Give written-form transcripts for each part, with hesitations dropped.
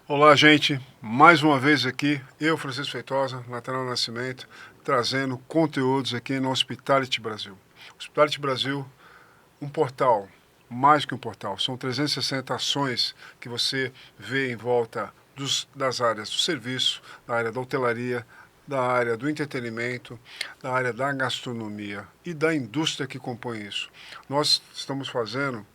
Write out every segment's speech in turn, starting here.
Olá, gente. Mais uma vez aqui, eu, Francisco Feitosa, Natanael Nascimento, trazendo conteúdos aqui no Hospitality Brasil. Hospitality Brasil, um portal, mais que um portal. São 360 ações que você vê em volta das áreas do serviço, da área da hotelaria, da área do entretenimento, da área da gastronomia e da indústria que compõe isso. Nós estamos fazendo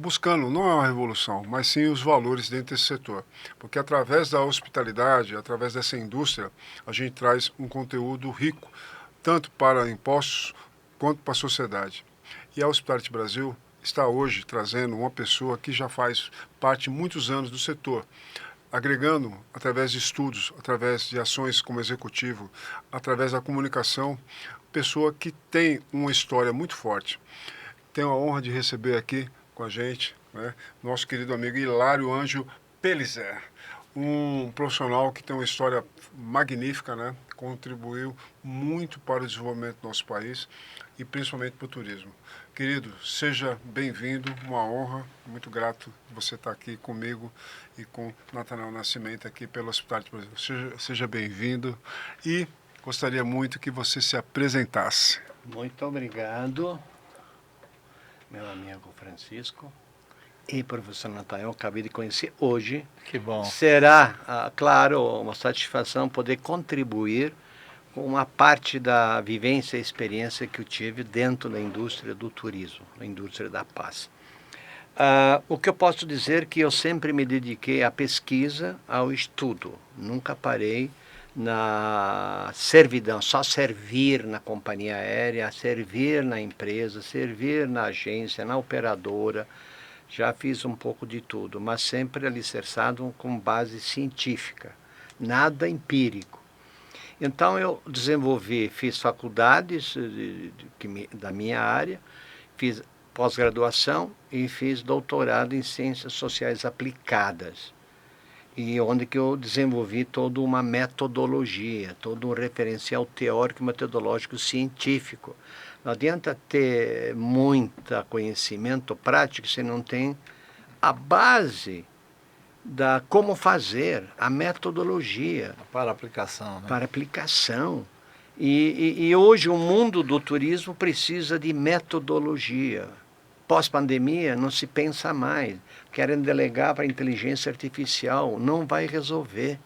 buscando, não é uma revolução, mas sim os valores dentro desse setor. Porque através da hospitalidade, através dessa indústria, a gente traz um conteúdo rico, tanto para impostos quanto para a sociedade. E a Hospitality Brasil está hoje trazendo uma pessoa que já faz parte muitos anos do setor, agregando através de estudos, através de ações como executivo, através da comunicação, pessoa que tem uma história muito forte. Tenho a honra de receber aqui com a gente, né, nosso querido amigo Hilário Ângelo Pelizer, um profissional que tem uma história magnífica, né, contribuiu muito para o desenvolvimento do nosso país e principalmente para o turismo. Querido, seja bem-vindo, uma honra, muito grato de você estar aqui comigo e com Natanael Nascimento aqui pelo Hospitality Brasil. Seja bem-vindo e gostaria muito que você se apresentasse. Muito obrigado, meu amigo Francisco e professor Natanael, acabei de conhecer hoje. Que bom. Será, claro, uma satisfação poder contribuir com uma parte da vivência e experiência que eu tive dentro da indústria do turismo, a indústria da paz. O que eu posso dizer é que eu sempre me dediquei à pesquisa, ao estudo, nunca parei na servidão, só servir na companhia aérea, servir na empresa, servir na agência, na operadora. Já fiz um pouco de tudo, mas sempre alicerçado com base científica, nada empírico. Então eu fiz faculdades da minha área, fiz pós-graduação e fiz doutorado em ciências sociais aplicadas. E onde que eu desenvolvi toda uma metodologia, todo um referencial teórico, metodológico, científico. Não adianta ter muito conhecimento prático se não tem a base da como fazer, a metodologia. Para aplicação, né? Para aplicação. E hoje o mundo do turismo precisa de metodologia. Pós-pandemia não se pensa mais. Querem delegar para a inteligência artificial, não vai resolver.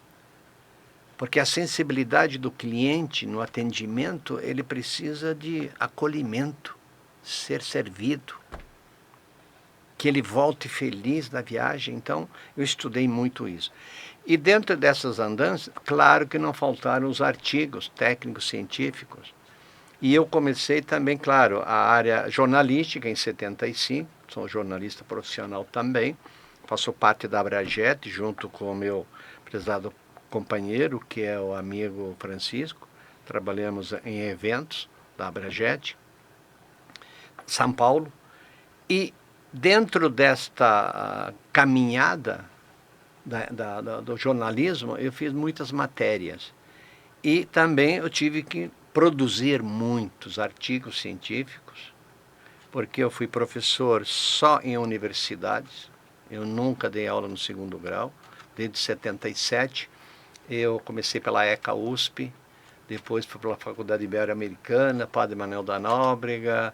Porque a sensibilidade do cliente no atendimento, ele precisa de acolhimento, ser servido, que ele volte feliz da viagem. Então, eu estudei muito isso. E dentro dessas andanças, claro que não faltaram os artigos técnicos científicos. E eu comecei também, claro, a área jornalística em 75, sou jornalista profissional também, faço parte da Abrajet, junto com o meu prezado companheiro, que é o amigo Francisco, trabalhamos em eventos da Abrajet, São Paulo, e dentro desta caminhada do jornalismo, eu fiz muitas matérias. E também eu tive que produzir muitos artigos científicos, porque eu fui professor só em universidades, eu nunca dei aula no segundo grau, desde 77, eu comecei pela ECA USP, depois fui pela Faculdade Ibero-Americana, Padre Manuel da Nóbrega,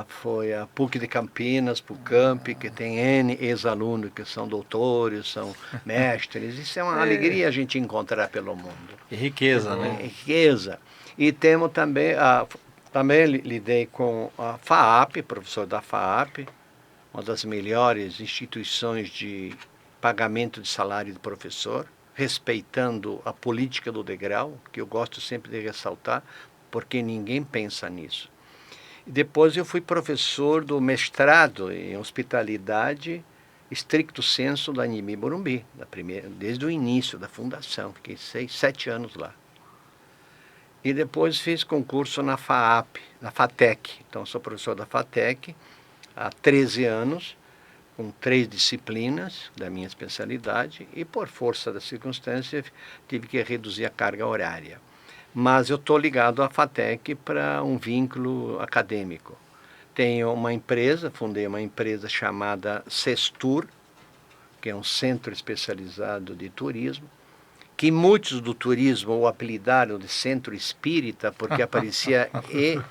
foi a PUC de Campinas, PUCamp, que tem N ex-alunos que são doutores, são mestres. Isso é uma alegria a gente encontrar pelo mundo. E riqueza, né? Riqueza. E temos também, também lidei com a FAAP, professor da FAAP, uma das melhores instituições de pagamento de salário do professor, respeitando a política do degrau, que eu gosto sempre de ressaltar, porque ninguém pensa nisso. E depois eu fui professor do mestrado em hospitalidade, estricto sensu, da Anhembi Morumbi, desde o início da fundação, fiquei 7 anos lá. E depois fiz concurso na FAAP, na FATEC, então sou professor da FATEC há 13 anos, com 3 disciplinas da minha especialidade, e por força da circunstância tive que reduzir a carga horária. Mas eu estou ligado à FATEC para um vínculo acadêmico. Tenho uma empresa, fundei uma empresa chamada Sestur, que é um centro especializado de turismo, que muitos do turismo o apelidaram de centro espírita, porque aparecia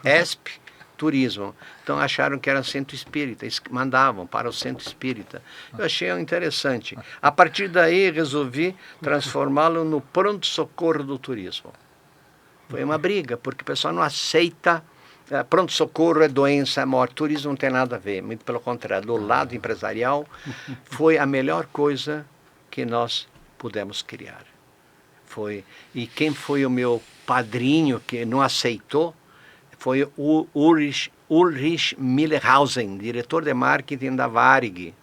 ESP Turismo. Então acharam que era centro espírita, mandavam para o centro espírita. Eu achei interessante. A partir daí resolvi transformá-lo no pronto-socorro do turismo. Foi uma briga, porque o pessoal não aceita. Pronto-socorro é doença, é morte. Turismo não tem nada a ver, muito pelo contrário. Do lado empresarial, foi a melhor coisa que nós pudemos criar. E quem foi o meu padrinho que não aceitou foi o Ulrich Millerhausen, diretor de marketing da Varig,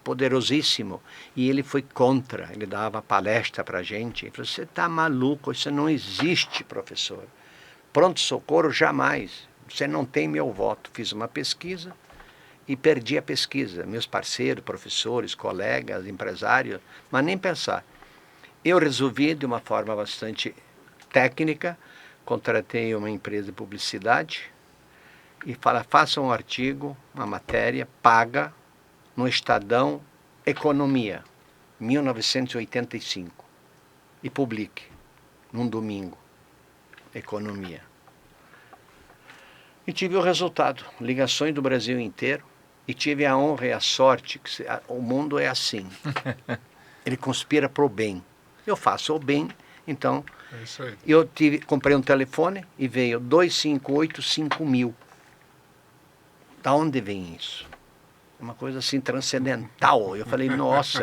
poderosíssimo. E ele foi contra, ele dava palestra para a gente. Ele falou, você está maluco, isso não existe, professor. Pronto-socorro jamais, você não tem meu voto. Fiz uma pesquisa e perdi a pesquisa. Meus parceiros, professores, colegas, empresários, mas nem pensar. Eu resolvi de uma forma bastante técnica, contratei uma empresa de publicidade e faça um artigo, uma matéria, paga, no Estadão Economia, 1985, e publique, num domingo, Economia. E tive o resultado, ligações do Brasil inteiro, e tive a honra e a sorte, que o mundo é assim, ele conspira para o bem. Eu faço o bem, então É isso aí. eu comprei um telefone e veio 2585000. Da onde vem isso? É uma coisa assim transcendental. Eu falei, nossa,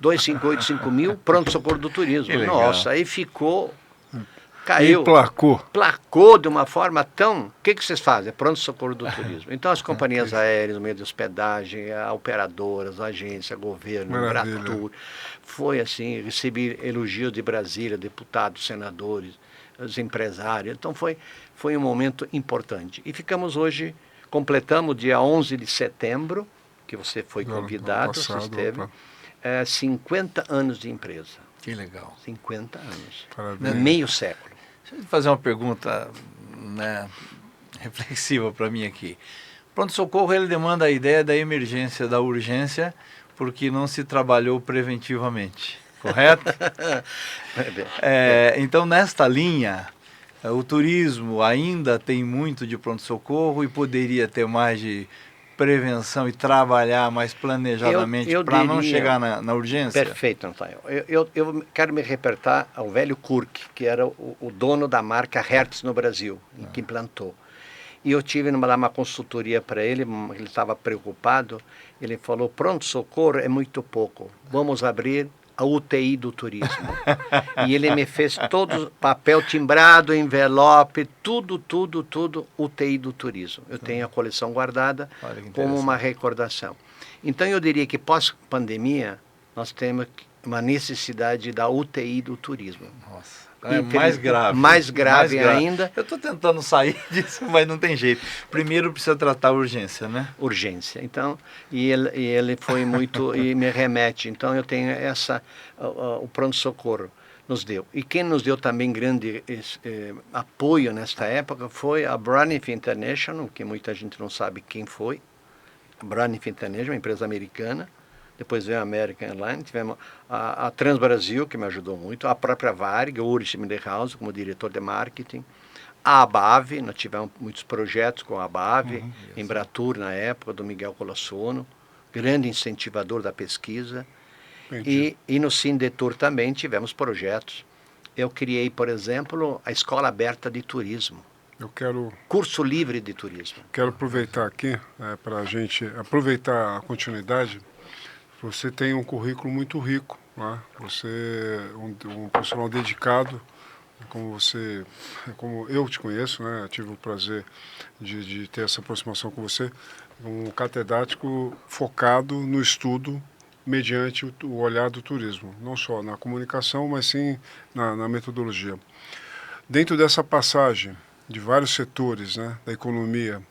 2585000, pronto-socorro do turismo. Nossa, aí ficou, caiu. Placou de uma forma tão... O que vocês fazem? Pronto-socorro do turismo. Então as companhias aéreas, meio de hospedagem, operadoras, agência, governo, Embratur. Foi assim, recebi elogios de Brasília, deputados, senadores, os empresários. Então foi um momento importante. E ficamos hoje, completamos dia 11 de setembro, que você foi convidado, você esteve, 50 anos de empresa. Que legal. 50 anos. Parabéns. Meio século. Deixa eu fazer uma pergunta, né, reflexiva para mim aqui. Pronto-socorro, ele demanda a ideia da emergência, da urgência, porque não se trabalhou preventivamente, correto? Então, nesta linha, o turismo ainda tem muito de pronto-socorro e poderia ter mais de prevenção e trabalhar mais planejadamente para não chegar na urgência? Perfeito, Antônio. Eu quero me reportar ao velho Kurk, que era o dono da marca Hertz no Brasil, que implantou. E eu tive uma consultoria para ele estava preocupado. Ele falou, pronto-socorro é muito pouco, vamos abrir a UTI do turismo. E ele me fez todo papel timbrado, envelope, tudo, UTI do turismo. Eu tenho a coleção guardada como uma recordação. Então eu diria que pós-pandemia nós temos uma necessidade da UTI do turismo. Nossa. É mais grave. Mais grave ainda. Eu estou tentando sair disso, mas não tem jeito. Primeiro precisa tratar a urgência, né? Urgência. Então, e ele foi muito, e me remete. Então eu tenho o pronto-socorro nos deu. E quem nos deu também grande apoio nesta época foi a Braniff International, que muita gente não sabe quem foi. A Braniff International, uma empresa americana. Depois veio a American Airlines, tivemos a Transbrasil, que me ajudou muito, a própria Varig, o Ulrich Millerhausen, como diretor de marketing, a ABAV, nós tivemos muitos projetos com a ABAV, Embratur na época, do Miguel Colassono, grande incentivador da pesquisa, e no Sindetur também tivemos projetos. Eu criei, por exemplo, a Escola Aberta de Turismo. Curso livre de turismo. Quero aproveitar aqui, para a gente aproveitar a continuidade. Você tem um currículo muito rico, né? Você é um profissional dedicado, como eu te conheço, né? Eu tive o prazer de ter essa aproximação com você, um catedrático focado no estudo mediante o olhar do turismo, não só na comunicação, mas sim na metodologia. Dentro dessa passagem de vários setores, né, da economia,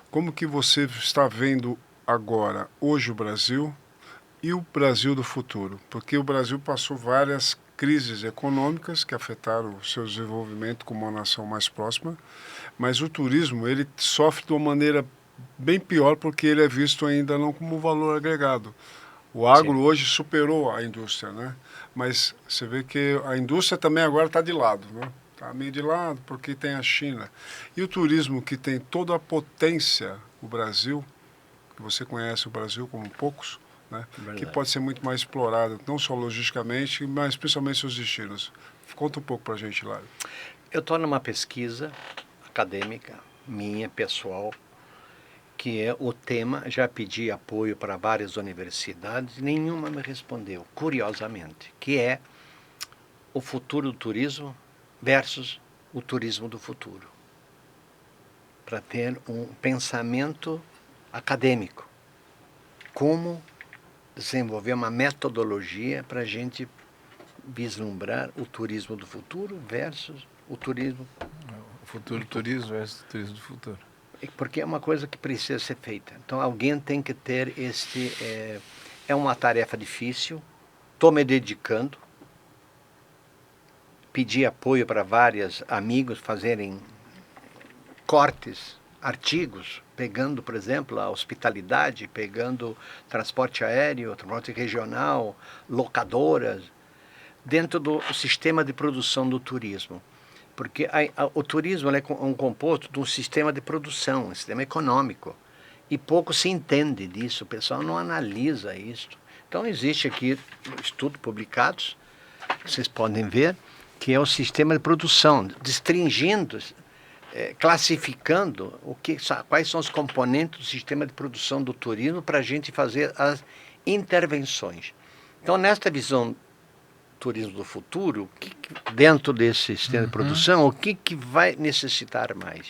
como que você está vendo agora, hoje, o Brasil e o Brasil do futuro? Porque o Brasil passou várias crises econômicas que afetaram o seu desenvolvimento como uma nação mais próxima, mas o turismo ele sofre de uma maneira bem pior porque ele é visto ainda não como valor agregado. O agro hoje superou a indústria, né? Mas você vê que a indústria também agora está de lado, né? Está meio de lado porque tem a China. E o turismo que tem toda a potência, o Brasil, que você conhece o Brasil como poucos, né? Que pode ser muito mais explorado, não só logisticamente, mas principalmente seus destinos. Conta um pouco para a gente, Lário. Eu estou numa pesquisa acadêmica, minha, pessoal, que é o tema, já pedi apoio para várias universidades, nenhuma me respondeu, curiosamente, que é o futuro do turismo versus o turismo do futuro. Para ter um pensamento acadêmico. Como desenvolver uma metodologia para a gente vislumbrar o turismo do futuro versus o turismo... O futuro do turismo versus o turismo do futuro. Porque é uma coisa que precisa ser feita. Então, alguém tem que ter este... É uma tarefa difícil, estou me dedicando, pedi apoio para vários amigos fazerem cortes, artigos, pegando, por exemplo, a hospitalidade, pegando transporte aéreo, transporte regional, locadoras, dentro do sistema de produção do turismo. Porque o turismo é um composto de um sistema de produção, um sistema econômico. E pouco se entende disso, o pessoal não analisa isso. Então, existe aqui estudos publicados, que vocês podem ver, que é o sistema de produção, destringindo, classificando quais são os componentes do sistema de produção do turismo para a gente fazer as intervenções. Então, nesta visão turismo do futuro, dentro desse sistema de produção, o que vai necessitar mais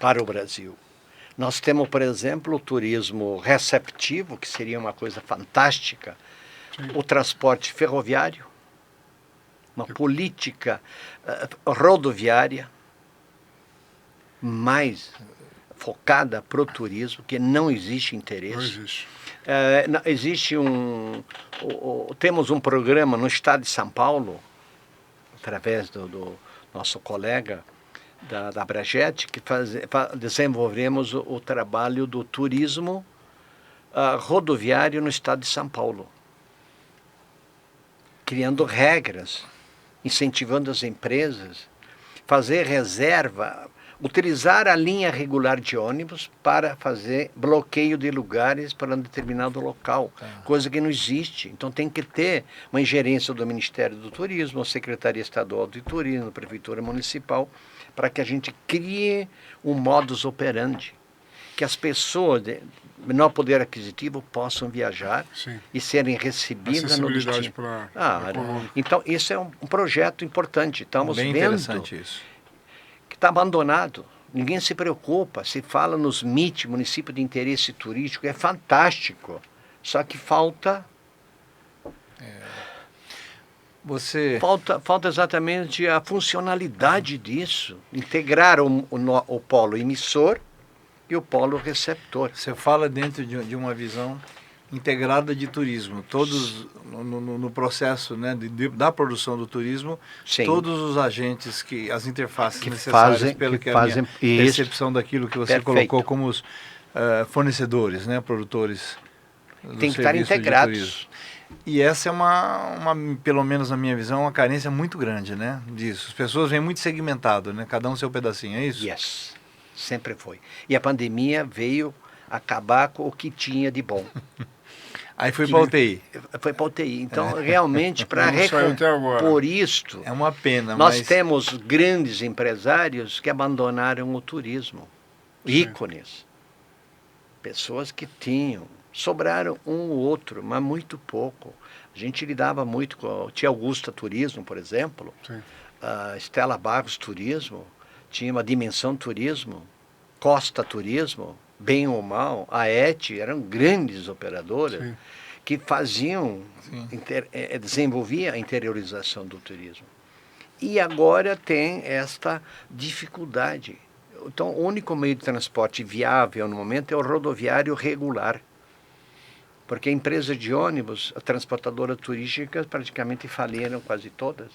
para o Brasil? Nós temos, por exemplo, o turismo receptivo, que seria uma coisa fantástica, o transporte ferroviário, uma política rodoviária mais focada para o turismo, que não existe interesse. Não existe. Temos um programa no estado de São Paulo, através do nosso colega da Abrajet, que desenvolvemos o trabalho do turismo rodoviário no estado de São Paulo, criando regras, incentivando as empresas, fazer reserva, utilizar a linha regular de ônibus para fazer bloqueio de lugares para um determinado local, coisa que não existe. Então tem que ter uma ingerência do Ministério do Turismo, a Secretaria Estadual de Turismo, a Prefeitura Municipal, para que a gente crie um modus operandi, que as pessoas de menor poder aquisitivo possam viajar. Sim. E serem recebidas no destino. Então, esse é um projeto importante. Estamos bem vendo interessante isso. Que está abandonado. Ninguém se preocupa. Se fala nos MIT, município de interesse turístico, é fantástico. Só que falta... Falta exatamente a funcionalidade disso. Integrar o polo emissor e o polo receptor. Você fala dentro de uma visão integrada de turismo, todos no processo, né, da produção do turismo. Sim. Todos os agentes, as interfaces necessárias, pelo que a minha percepção daquilo que você colocou como os fornecedores, né, produtores do tem que estar integrados. E essa é pelo menos na minha visão, uma carência muito grande, né, disso. As pessoas vêm muito segmentado, né, cada um seu pedacinho, é isso? Yes. Sempre foi. E a pandemia veio acabar com o que tinha de bom. Aí foi para a UTI. Foi para a UTI. Então, realmente, para recompor isto... É uma pena, nós temos grandes empresários que abandonaram o turismo. Ícones. Pessoas que sobraram um ou outro, mas muito pouco. A gente lidava muito com a Tia Augusta Turismo, por exemplo. A Estela Barros Turismo. Tinha uma Dimensão Turismo, Costa Turismo, bem ou mal, a ET, eram grandes operadoras que desenvolviam a interiorização do turismo. E agora tem esta dificuldade. Então, o único meio de transporte viável no momento é o rodoviário regular. Porque a empresa de ônibus, a transportadora turística, praticamente faliram quase todas.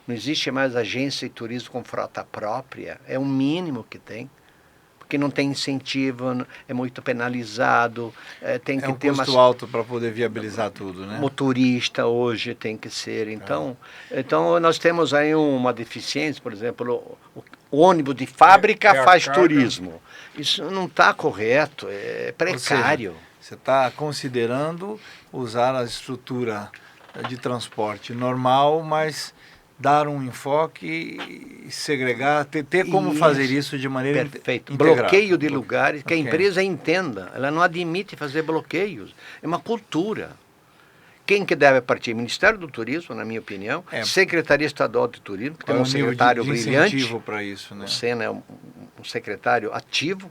Não existe mais agência de turismo com frota própria, é o mínimo que tem. que não tem incentivo, é muito penalizado, tem que ter custo alto para poder viabilizar tudo, né? Motorista hoje tem que ser. Então nós temos aí uma deficiência, por exemplo, o ônibus de fábrica faz turismo. Isso não está correto, é precário. Ou seja, você está considerando usar a estrutura de transporte normal, mas dar um enfoque e segregar, ter como fazer isso de maneira perfeito. integrada. Bloqueio de lugares, que a empresa entenda, ela não admite fazer bloqueios, é uma cultura. Quem que deve partir? Ministério do Turismo, na minha opinião, Secretaria Estadual de Turismo, que tem um secretário brilhante. Incentivo para isso, né? O Sena é um secretário ativo,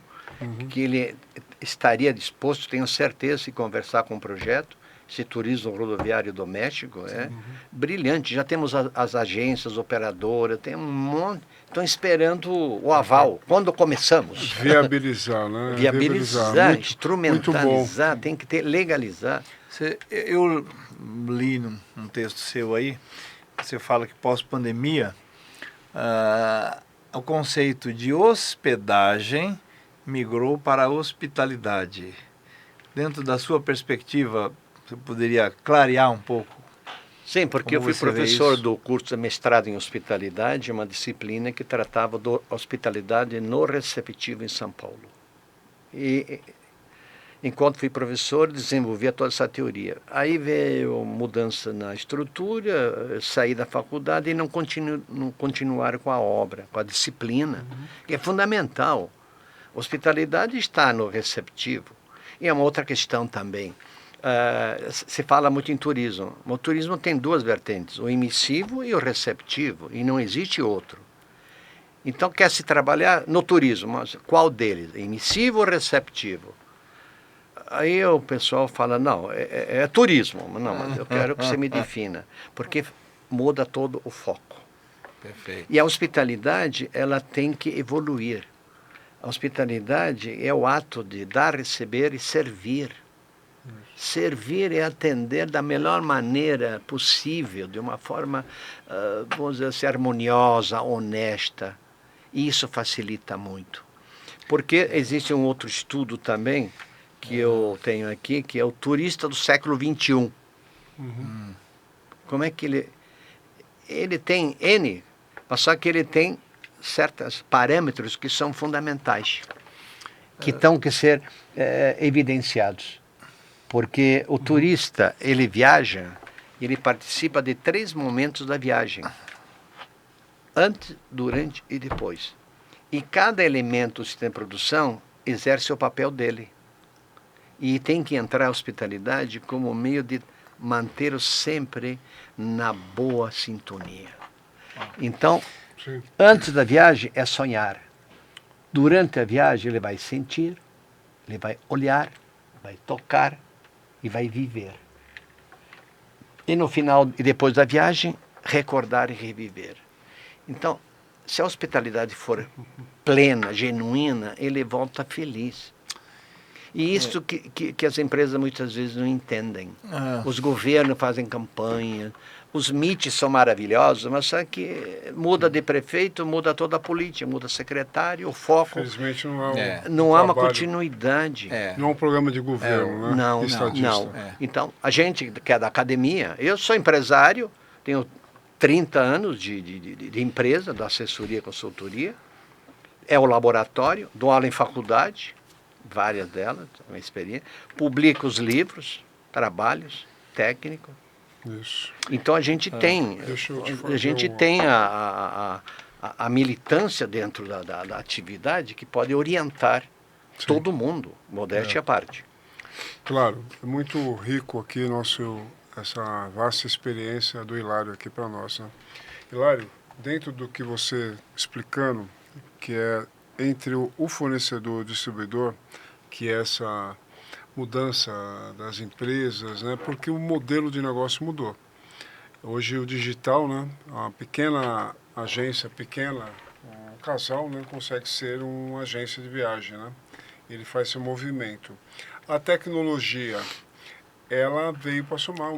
que ele estaria disposto, tenho certeza, de conversar com o projeto. Esse turismo rodoviário doméstico é brilhante. Já temos as agências, operadoras, tem um monte. Estão esperando o aval. Quando começamos? Viabilizar, né? Viabilizar, instrumentalizar, tem que legalizar. Eu li num texto seu aí, você fala que pós-pandemia, o conceito de hospedagem migrou para a hospitalidade. Dentro da sua perspectiva, você poderia clarear um pouco? Sim, porque eu fui professor do curso de mestrado em hospitalidade, uma disciplina que tratava da hospitalidade no receptivo em São Paulo. E enquanto fui professor, desenvolvia toda essa teoria. Aí veio mudança na estrutura, saí da faculdade e não continuar com a obra, com a disciplina, que é fundamental. Hospitalidade está no receptivo. E é uma outra questão também. Se fala muito em turismo. O turismo tem duas vertentes, o emissivo e o receptivo, e não existe outro. Então, quer se trabalhar no turismo, mas qual deles? Emissivo ou receptivo? Aí o pessoal fala, não, é turismo. Não, mas eu quero que você me defina, porque muda todo o foco. Perfeito. E a hospitalidade, ela tem que evoluir. A hospitalidade é o ato de dar, receber e servir. Servir é atender da melhor maneira possível, de uma forma, vamos dizer assim, harmoniosa, honesta. E isso facilita muito. Porque existe um outro estudo também, que eu tenho aqui, que é o turista do século XXI. Como é que ele tem N, mas só que ele tem certos parâmetros que são fundamentais, que têm que ser evidenciados. Porque o turista, ele viaja, ele participa de 3 momentos da viagem. Antes, durante e depois. E cada elemento do sistema de produção exerce o papel dele. E tem que entrar a hospitalidade como meio de mantê-lo sempre na boa sintonia. Então, antes da viagem é sonhar. Durante a viagem ele vai sentir, ele vai olhar, vai tocar e vai viver. E no final e depois da viagem, recordar e reviver. Então, se a hospitalidade for plena, genuína, ele volta feliz. E isso que as empresas muitas vezes não entendem. Os governos fazem campanha, os MITs são maravilhosos, mas só que muda de prefeito, muda toda a política, muda secretário, o foco. Infelizmente não há uma continuidade. Não é um programa de governo, né? Não. Então, a gente que é da academia, eu sou empresário, tenho 30 anos de empresa, da assessoria e consultoria, é o laboratório, dou aula em faculdade, várias delas, uma experiência, publico os livros, trabalhos técnicos. Isso. Então a gente tem, a militância dentro da atividade que pode orientar todo mundo, modéstia à parte. Claro, é muito rico aqui essa vasta experiência do Hilário aqui para nós, né? Hilário, dentro do que você explicando, que é entre o fornecedor e o distribuidor, que é essa mudança das empresas, né? Porque o modelo de negócio mudou. Hoje o digital, né? Uma pequena agência, um casal, né? Consegue ser uma agência de viagem, né? Ele faz esse movimento. A tecnologia, ela veio para somar,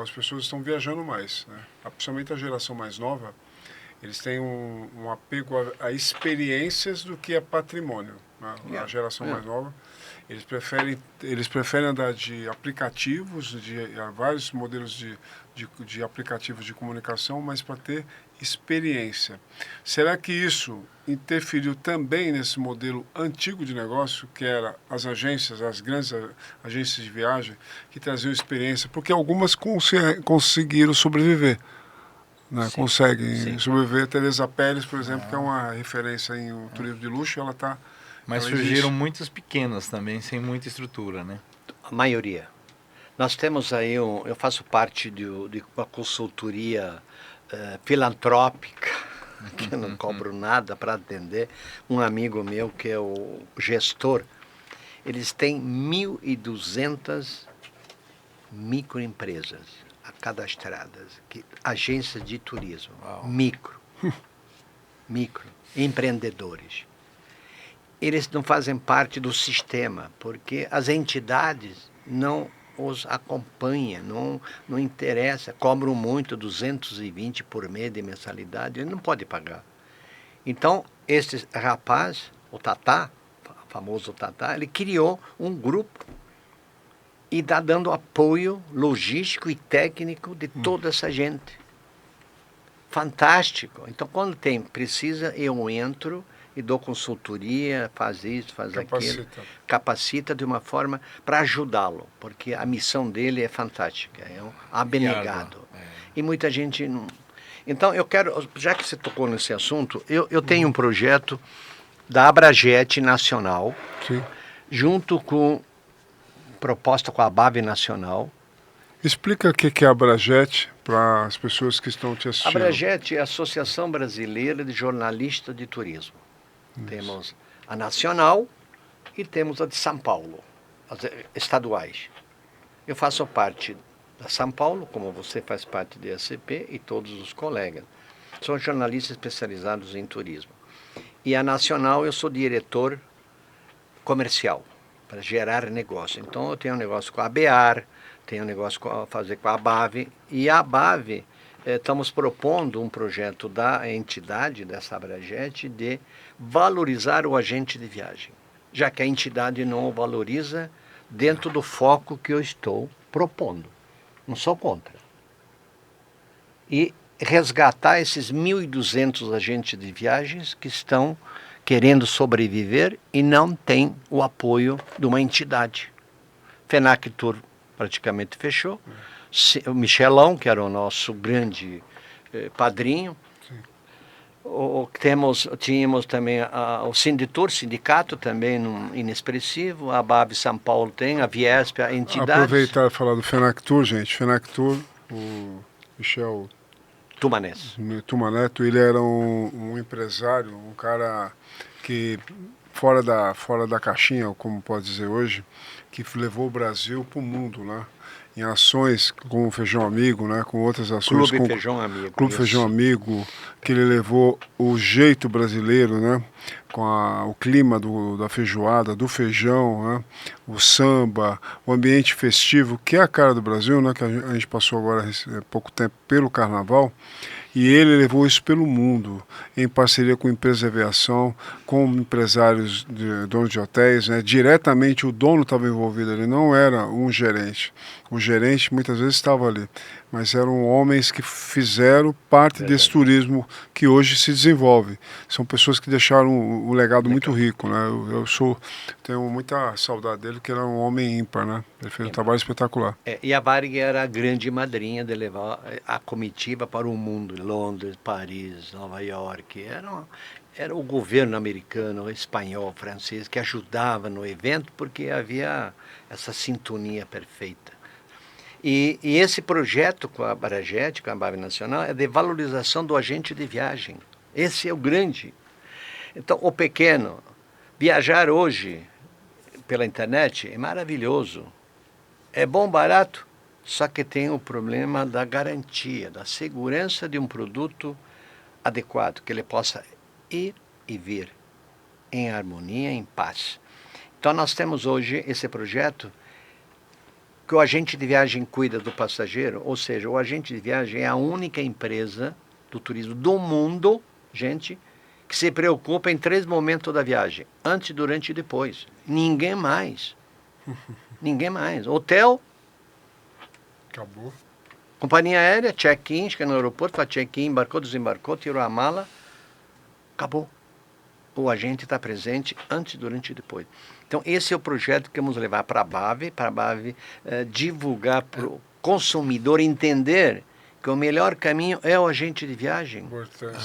as pessoas estão viajando mais, né? Principalmente a geração mais nova, eles têm um apego a experiências do que a patrimônio. a geração mais nova. Eles preferem andar de aplicativos, vários modelos de aplicativos de comunicação, mas para ter experiência. Será que isso interferiu também nesse modelo antigo de negócio, que era as agências, as grandes agências de viagem, que traziam experiência? Porque algumas conseguiram sobreviver. Né? Conseguem sobreviver. Teresa Pérez, por exemplo, que é uma referência em um turismo de luxo, ela está... Mas surgiram muitas pequenas também, sem muita estrutura, né? A maioria. Nós temos aí, eu faço parte de uma consultoria filantrópica, que eu não cobro nada para atender. Um amigo meu, que é o gestor, eles têm 1.200 microempresas cadastradas, agências de turismo, micro, empreendedores. Eles não fazem parte do sistema, porque as entidades não os acompanham, não interessa, cobram muito, 220 por mês de mensalidade, ele não pode pagar. Então, esse rapaz, o Tatá, o famoso Tatá, ele criou um grupo e está dando apoio logístico e técnico de toda essa gente. Fantástico. Então, quando precisa, eu entro e dou consultoria, faz isso, faz aquilo. Capacita de uma forma para ajudá-lo, porque a missão dele é fantástica, é um abnegado. E muita gente não... Então, eu quero, já que você tocou nesse assunto, eu tenho um projeto da Abrajet Nacional, junto com proposta com a ABAV Nacional. Explica o que é a Abrajet para as pessoas que estão te assistindo. A Abrajet é a Associação Brasileira de Jornalistas de Turismo. Isso. Temos a nacional e temos a de São Paulo, as estaduais. Eu faço parte da São Paulo, como você faz parte da SCP e todos os colegas. São jornalistas especializados em turismo. E a nacional eu sou diretor comercial, para gerar negócio. Então eu tenho um negócio com a BEAR, tenho um negócio a fazer com a ABAV, e a ABAV estamos propondo um projeto da entidade, dessa Abrajet, de valorizar o agente de viagem, já que a entidade não o valoriza dentro do foco que eu estou propondo. Não sou contra. E resgatar esses 1.200 agentes de viagens que estão querendo sobreviver e não têm o apoio de uma entidade. FENAC Tour praticamente fechou. O Michelão, que era o nosso grande padrinho. Tínhamos também o Sinditur, sindicato também inexpressivo. A ABAV São Paulo tem, a Viesp, a entidade. Aproveitar e falar do FENAC Tour, gente. FENAC Tour, o Michel Tumaneto, ele era um empresário, um cara que fora da caixinha, como pode dizer hoje, que levou o Brasil para o mundo, né? Em ações como o Feijão Amigo, né? Com outras ações. Clube Feijão Amigo. Clube Feijão Amigo, que ele levou o jeito brasileiro, né? Com o clima da feijoada, do feijão, né? O samba, o ambiente festivo, que é a cara do Brasil, né? Que a gente passou agora há pouco tempo pelo Carnaval. E ele levou isso pelo mundo, em parceria com empresas de aviação, com empresários, donos de hotéis, né? Diretamente o dono estava envolvido ali, não era um gerente. O gerente muitas vezes estava ali, mas eram homens que fizeram parte desse turismo que hoje se desenvolve. São pessoas que deixaram um legado muito rico, né? Tenho muita saudade dele, que ele era um homem ímpar, né? Ele fez um trabalho espetacular. E a Varig era a grande madrinha de levar a comitiva para o mundo, Londres, Paris, Nova York. Era o governo americano, espanhol, francês, que ajudava no evento, porque havia essa sintonia perfeita. E esse projeto com a Abrajet, com a ABAV Nacional, é de valorização do agente de viagem. Esse é o grande. Então, o pequeno, viajar hoje pela internet é maravilhoso. É bom, barato, só que tem o problema da garantia, da segurança de um produto adequado, que ele possa ir e vir em harmonia, em paz. Então, nós temos hoje esse projeto que o agente de viagem cuida do passageiro, ou seja, o agente de viagem é a única empresa do turismo do mundo, gente, que se preocupa em 3 momentos da viagem: antes, durante e depois. Ninguém mais. Ninguém mais. Hotel, Acabou. companhia aérea, check-in, chega no aeroporto, faz check-in, embarcou, desembarcou, tirou a mala, acabou. O agente está presente antes, durante e depois. Então, esse é o projeto que vamos levar para a BAV, divulgar para o consumidor entender que o melhor caminho é o agente de viagem. Importante.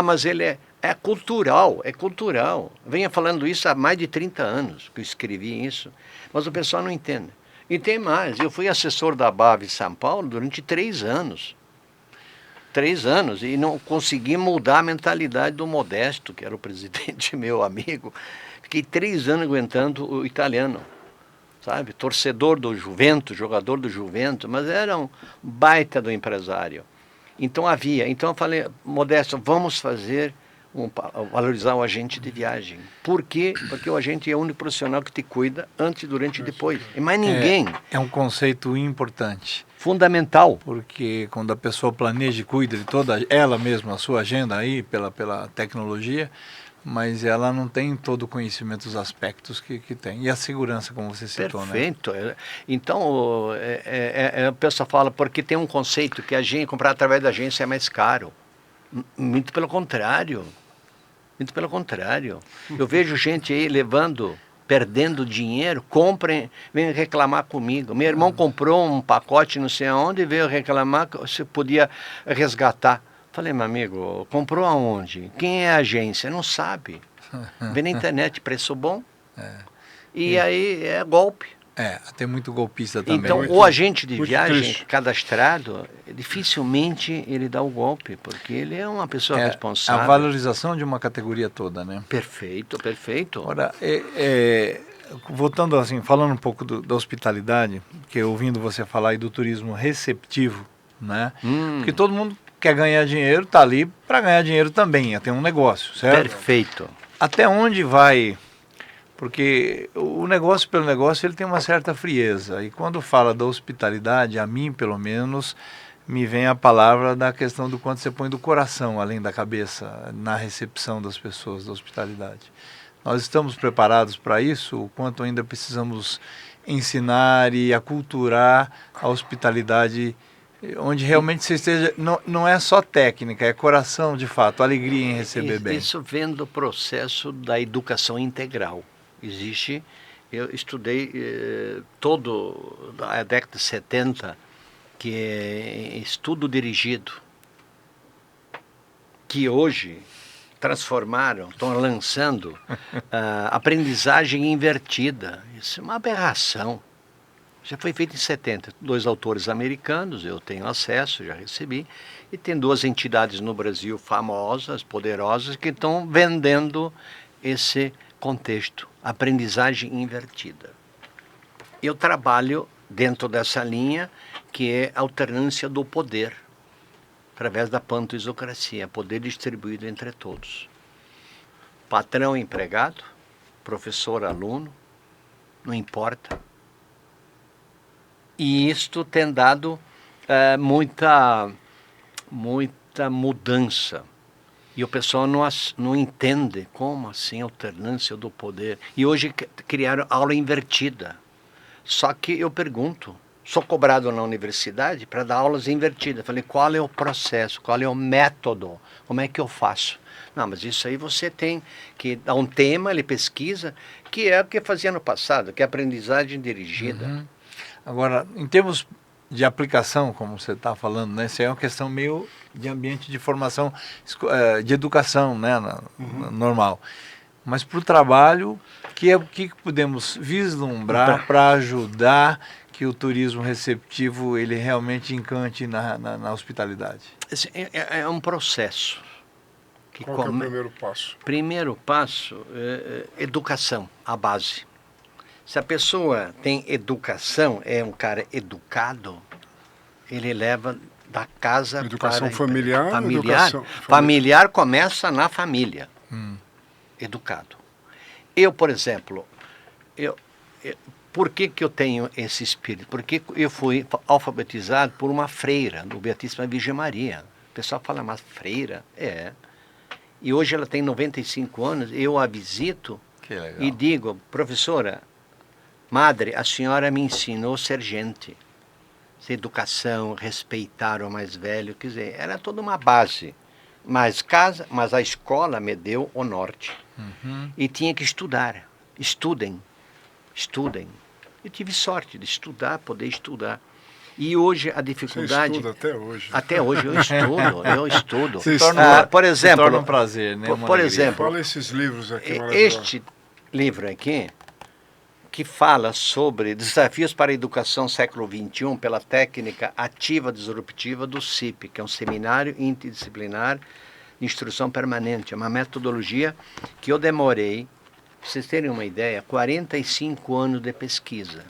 Mas ele é cultural, é cultural. Venho falando isso há mais de 30 anos que eu escrevi isso, mas o pessoal não entende. E tem mais, eu fui assessor da BAV em São Paulo durante 3 anos. 3 anos, e não consegui mudar a mentalidade do Modesto, que era o presidente, meu amigo. Fiquei 3 anos aguentando o italiano, sabe? Torcedor do Juventus, jogador do Juventus, mas era um baita do empresário. Então eu falei, Modesto, vamos fazer, valorizar o agente de viagem. Por quê? Porque o agente é o único profissional que te cuida antes, durante e depois. E mais ninguém. É um conceito importante. Fundamental. Porque quando a pessoa planeja e cuida de toda ela mesma, a sua agenda aí, pela tecnologia, mas ela não tem todo o conhecimento dos aspectos que tem. E a segurança, como você citou, Perfeito. Né? Então, o pessoal fala, porque tem um conceito que a gente comprar através da agência é mais caro. Muito pelo contrário. Muito pelo contrário. Eu vejo gente aí perdendo dinheiro, vem reclamar comigo. Meu irmão comprou um pacote não sei aonde e veio reclamar que você podia resgatar. Falei, meu amigo, comprou aonde? Quem é a agência? Não sabe. Vê na internet, preço bom. E aí é golpe. Tem muito golpista também. Então, muito, o agente de viagem triste. cadastrado, dificilmente ele dá o golpe, porque ele é uma pessoa responsável. A valorização de uma categoria toda, né? Perfeito, perfeito. Ora, voltando assim, falando um pouco da hospitalidade, que ouvindo você falar aí do turismo receptivo, né? Porque todo mundo quer ganhar dinheiro, está ali para ganhar dinheiro também, tem um negócio, certo? Perfeito. Até onde vai? Porque o negócio pelo negócio ele tem uma certa frieza, e quando fala da hospitalidade, a mim pelo menos, me vem a palavra da questão do quanto você põe do coração, além da cabeça, na recepção das pessoas, da hospitalidade. Nós estamos preparados para isso? O quanto ainda precisamos ensinar e aculturar a hospitalidade, onde realmente você esteja, não é só técnica, é coração de fato, alegria em receber bem. Isso vem do processo da educação integral. Eu estudei todo a década de 70, que é estudo dirigido, que hoje transformaram, estão lançando aprendizagem invertida. Isso é uma aberração. Já foi feito em 70. 2 autores americanos, eu tenho acesso, já recebi, e tem 2 entidades no Brasil famosas, poderosas, que estão vendendo esse contexto, aprendizagem invertida. Eu trabalho dentro dessa linha, que é alternância do poder, através da pantoisocracia, poder distribuído entre todos. Patrão, empregado, professor, aluno, não importa. E isto tem dado muita mudança. E o pessoal não entende como assim alternância do poder. E hoje criaram aula invertida. Só que eu pergunto, sou cobrado na universidade para dar aulas invertidas. Falei, qual é o processo, qual é o método, como é que eu faço? Não, mas isso aí você tem que dar um tema, ele pesquisa, que é o que fazia no passado, que é aprendizagem dirigida. Agora, em termos de aplicação, como você está falando, né? Isso é uma questão meio de ambiente de formação, de educação, né? Normal. Mas para o trabalho, o que podemos vislumbrar para ajudar que o turismo receptivo ele realmente encante na hospitalidade? É um processo. Qual que é o primeiro passo? Primeiro passo é educação, a base. Se a pessoa tem educação, é um cara educado, ele leva da casa Educação para familiar? Familiar começa na família. Educado. Eu, por exemplo, por que eu tenho esse espírito? Porque eu fui alfabetizado por uma freira do Beatíssima Virgem Maria. O pessoal fala, mas freira? E hoje ela tem 95 anos, eu a visito Que legal. e digo, professora, madre, a senhora me ensinou a ser gente. Educação, respeitar o mais velho, quer dizer, era toda uma base. Mas a escola me deu o norte. E tinha que estudar. Estudem. Eu tive sorte de estudar, poder estudar. E hoje a dificuldade... Você estuda até hoje. Até hoje eu estudo. Você Por exemplo, se torna um prazer, né? por exemplo, Fala esses livros aqui maravilhosos. este livro aqui, que fala sobre desafios para a educação século XXI pela técnica ativa disruptiva do CIP, que é um seminário interdisciplinar de instrução permanente. É uma metodologia que eu demorei, para vocês terem uma ideia, 45 anos de pesquisa.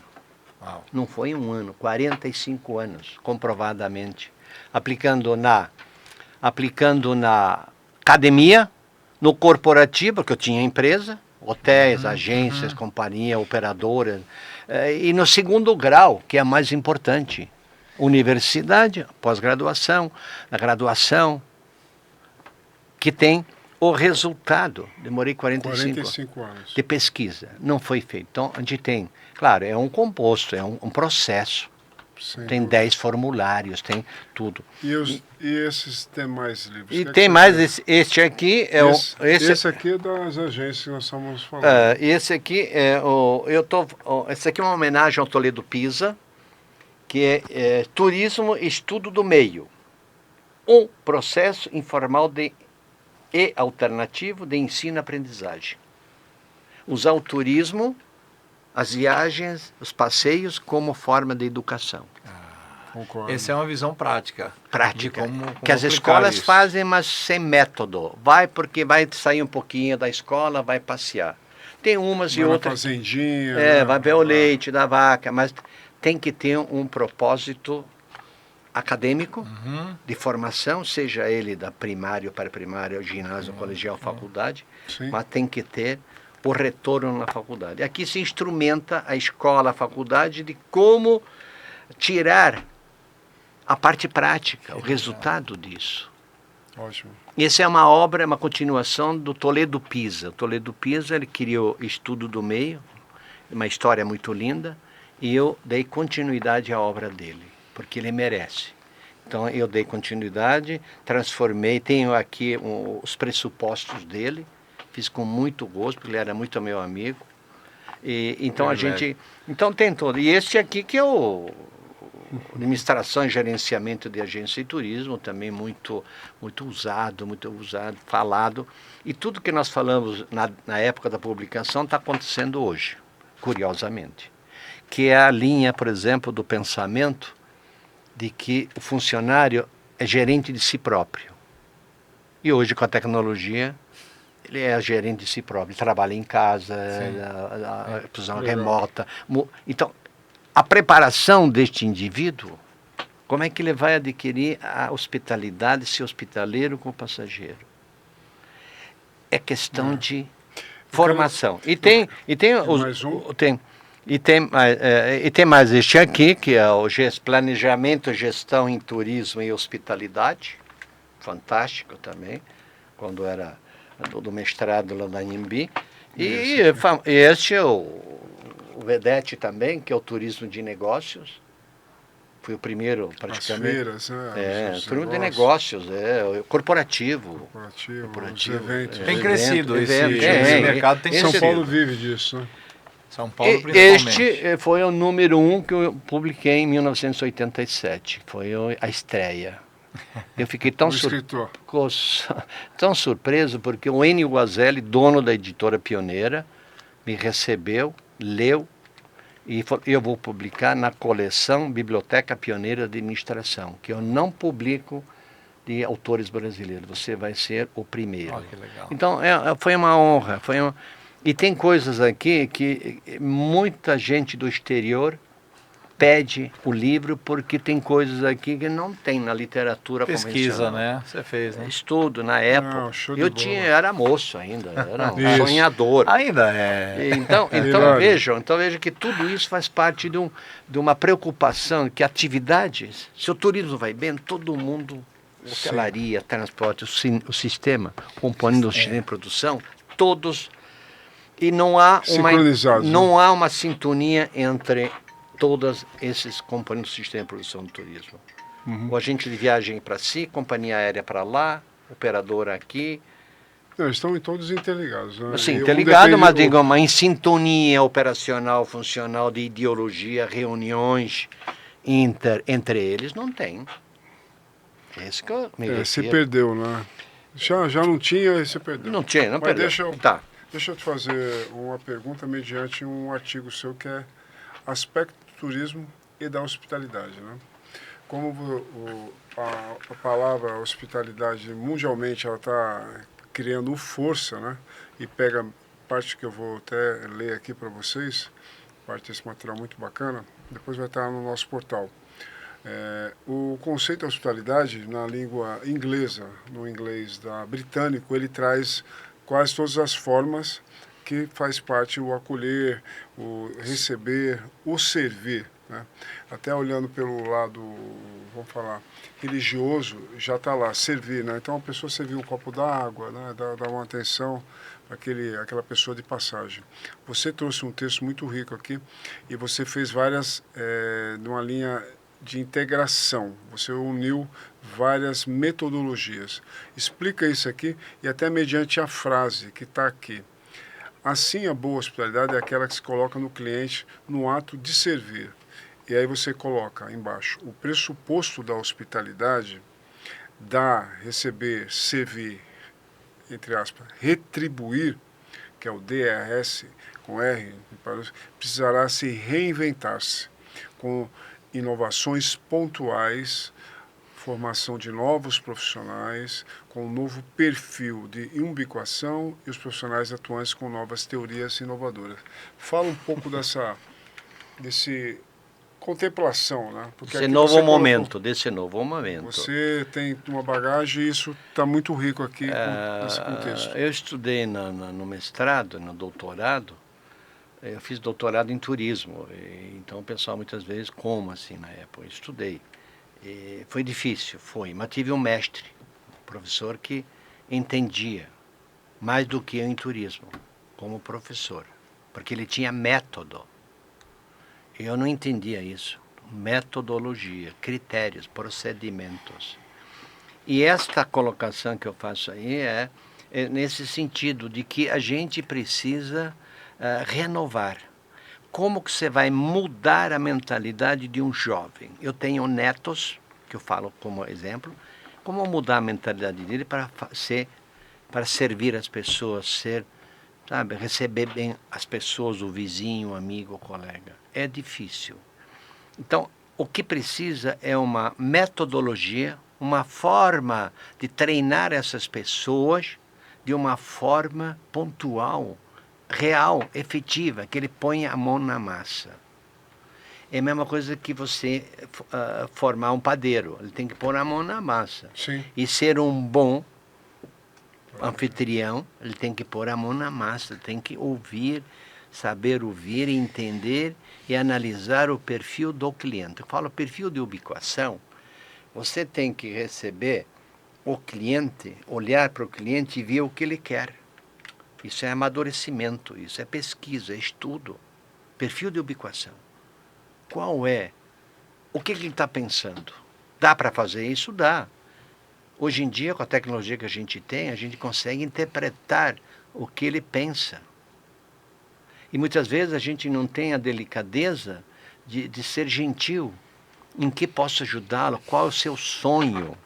Uau. Não foi um ano, 45 anos, comprovadamente. Aplicando na academia, no corporativo, porque eu tinha empresa, hotéis, agências, companhia, operadoras. E no segundo grau, que é mais importante, universidade, pós-graduação, a graduação, que tem o resultado. Demorei 45 anos. de pesquisa. Não foi feito. Então, a gente tem, claro, é um composto, é um processo. Sem Tem dúvida. 10 formulários, tem tudo. E esses demais livros? E Que é tem que mais, você este aqui é esse aqui é das agências que nós estamos falando. esse aqui é esse aqui é uma homenagem ao Toledo Pisa, que é Turismo e Estudo do Meio. Um processo informal e alternativo de ensino-aprendizagem. Usar o turismo, as viagens, os passeios como forma de educação. Concordo. Essa é uma visão prática. Prática. De como Que as aplicar escolas isso. fazem, mas sem método. Vai porque vai sair um pouquinho da escola, vai passear. Tem umas e Vai na outras. fazendinha. né? Vai ver o leite da vaca, mas tem que ter um propósito acadêmico, de formação, seja ele da primário para primário, ginásio, colegial, faculdade, Sim. mas tem que ter o retorno na faculdade. Aqui se instrumenta a escola, a faculdade, de como tirar a parte prática, o resultado disso. Ótimo. Essa é uma obra, uma continuação do Toledo Pisa. O Toledo Pisa, ele criou Estudo do Meio, uma história muito linda, e eu dei continuidade à obra dele, porque ele merece. Então eu dei continuidade, transformei, tenho aqui os pressupostos dele, fiz com muito gosto, porque ele era muito meu amigo. E, então então tem todo. E este aqui que é o administração e gerenciamento de agência e turismo, também muito usado, falado. E tudo que nós falamos na época da publicação está acontecendo hoje, curiosamente. Que é a linha, por exemplo, do pensamento de que o funcionário é gerente de si próprio. E hoje, com a tecnologia, ele é gerente de si próprio. Ele trabalha em casa, a posição remota. Então, a preparação deste indivíduo, como é que ele vai adquirir a hospitalidade, ser hospitaleiro com o passageiro? É questão de formação. E tem mais este aqui, que é o Planejamento, Gestão em Turismo e Hospitalidade. Fantástico também, quando era do mestrado lá da IMB. E este é o Vedete também, que é o turismo de negócios. Fui o primeiro, praticamente. As feiras, né? Os Turismo de negócios, corporativo. Os eventos. Tem crescido esse mercado. tem São crescido. Paulo vive disso, né? São Paulo principalmente. Este foi o número 1 que eu publiquei em 1987. Foi a estreia. Eu fiquei tão surpreso porque o Enio Guazelli, dono da editora Pioneira, me recebeu, leu e falou: eu vou publicar na coleção Biblioteca Pioneira de Administração, que eu não publico de autores brasileiros. Você vai ser o primeiro. Oh, que legal. Então foi uma honra. E tem coisas aqui que muita gente do exterior pede o livro, porque tem coisas aqui que não tem na literatura Pesquisa, convencional. né? Você fez, né? Estudo, na época. Eu era moço ainda, era um sonhador. Ainda é. Então vejam que tudo isso faz parte de uma preocupação, que atividades, se o turismo vai bem, todo mundo hotelaria, transporte, o sistema, componendo o sistema de produção, todos, e não há uma sintonia entre todos esses componentes do sistema de produção do turismo. O agente de viagem para si, companhia aérea para lá, operadora aqui. Não, estão todos interligados. Né? Sim, interligados, mas digamos, em sintonia operacional, funcional, de ideologia, reuniões entre eles, não tem. Esse que eu me refiro. Se perdeu, né? Já não tinha e se perdeu. Não tinha, não perdeu. Deixa eu te fazer uma pergunta mediante um artigo seu que é aspecto do turismo e da hospitalidade, né? Como a palavra hospitalidade mundialmente ela está criando força, né? E pega parte que eu vou até ler aqui para vocês, parte desse material muito bacana, depois vai estar no nosso portal. O conceito de hospitalidade na língua inglesa, no inglês britânico, ele traz quase todas as formas que faz parte o acolher, o receber, o servir, né? Até olhando pelo lado, vamos falar, religioso, já está lá, servir, né? Então a pessoa servir um copo d'água, né? Dar uma atenção para aquela pessoa de passagem. Você trouxe um texto muito rico aqui e você fez várias, numa linha de integração, você uniu várias metodologias. Explica isso aqui e até mediante a frase que está aqui. Assim, a boa hospitalidade é aquela que se coloca no cliente no ato de servir. E aí você coloca embaixo o pressuposto da hospitalidade, dar, receber, servir, entre aspas, retribuir, que é o DRS com R, precisará se reinventar-se com inovações pontuais, formação de novos profissionais, com um novo perfil de ubiquação e os profissionais atuantes com novas teorias inovadoras. Fala um pouco desse contemplação, né? Porque desse novo momento. Você tem uma bagagem e isso está muito rico aqui nesse contexto. Eu estudei no mestrado, no doutorado. Eu fiz doutorado em turismo, então o pessoal muitas vezes, como assim na época? Eu estudei. E foi difícil, mas tive um mestre, um professor que entendia mais do que eu em turismo, como professor, porque ele tinha método. Eu não entendia isso. Metodologia, critérios, procedimentos. E esta colocação que eu faço aí é nesse sentido de que a gente precisa renovar. Como que você vai mudar a mentalidade de um jovem? Eu tenho netos, que eu falo como exemplo, como mudar a mentalidade dele para servir as pessoas, receber bem as pessoas, o vizinho, o amigo, o colega. É difícil. Então, o que precisa é uma metodologia, uma forma de treinar essas pessoas de uma forma pontual, real, efetiva, que ele ponha a mão na massa. É a mesma coisa que você formar um padeiro. Ele tem que pôr a mão na massa. Sim. E ser um bom anfitrião, ele tem que pôr a mão na massa, tem que saber ouvir, entender e analisar o perfil do cliente. Eu falo perfil de ubiquação, você tem que receber o cliente, olhar para o cliente e ver o que ele quer. Isso é amadurecimento, isso é pesquisa, é estudo. Perfil de ubiquação. Qual é? O que ele está pensando? Dá para fazer isso? Dá. Hoje em dia, com a tecnologia que a gente tem, a gente consegue interpretar o que ele pensa. E muitas vezes a gente não tem a delicadeza de ser gentil. Em que posso ajudá-lo? Qual é o seu sonho?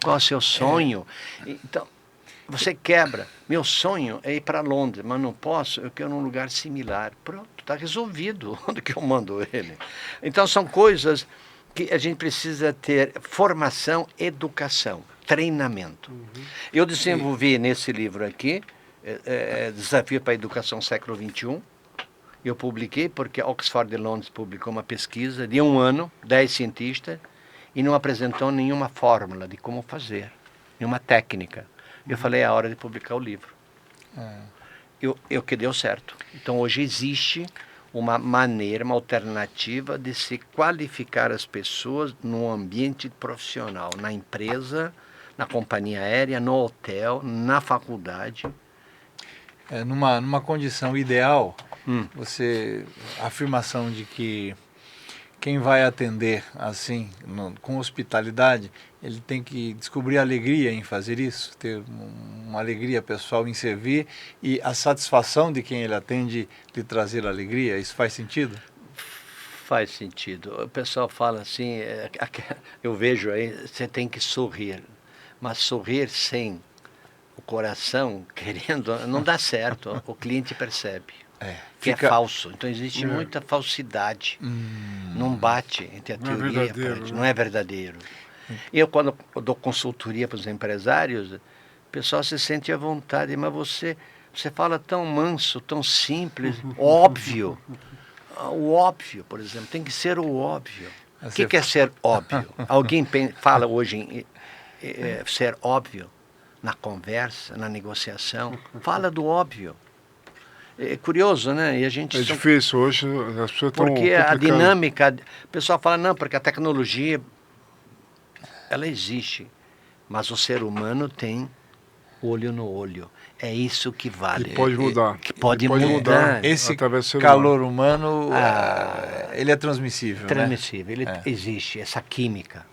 Qual é o seu sonho? Então, você quebra. Meu sonho é ir para Londres, mas não posso, eu quero um lugar similar. Pronto, está resolvido. Onde que eu mando ele? Então, são coisas que a gente precisa ter formação, educação, treinamento. Eu desenvolvi nesse livro aqui, Desafio para a Educação Século XXI. Eu publiquei porque Oxford de Londres publicou uma pesquisa de 1 ano, 10 cientistas, e não apresentou nenhuma fórmula de como fazer, nenhuma técnica. Eu falei, é a hora de publicar o livro. Eu que deu certo. Então, hoje existe uma maneira, uma alternativa de se qualificar as pessoas no ambiente profissional, na empresa, na companhia aérea, no hotel, na faculdade. Numa condição ideal, a afirmação de que quem vai atender assim, com hospitalidade, ele tem que descobrir alegria em fazer isso, ter uma alegria pessoal em servir e a satisfação de quem ele atende lhe trazer alegria. Isso faz sentido? Faz sentido. O pessoal fala assim, eu vejo aí, você tem que sorrir, mas sorrir sem o coração querendo não dá certo, o cliente percebe. Que é falso. Então existe muita falsidade. Não bate entre a teoria e a prática. Não é verdadeiro. Eu, quando dou consultoria para os empresários, o pessoal se sente à vontade, mas você fala tão manso, tão simples, óbvio. O óbvio, por exemplo, tem que ser o óbvio. O que é ser óbvio? Alguém fala hoje em ser óbvio na conversa, na negociação? Fala do óbvio. É curioso, né? E a gente difícil hoje, as pessoas estão porque a dinâmica, o pessoal fala, não, porque a tecnologia, ela existe, mas o ser humano tem olho no olho. É isso que vale. E pode mudar. Que pode mudar. Esse calor humano, ele é transmissível, transmissível, ele existe, essa química.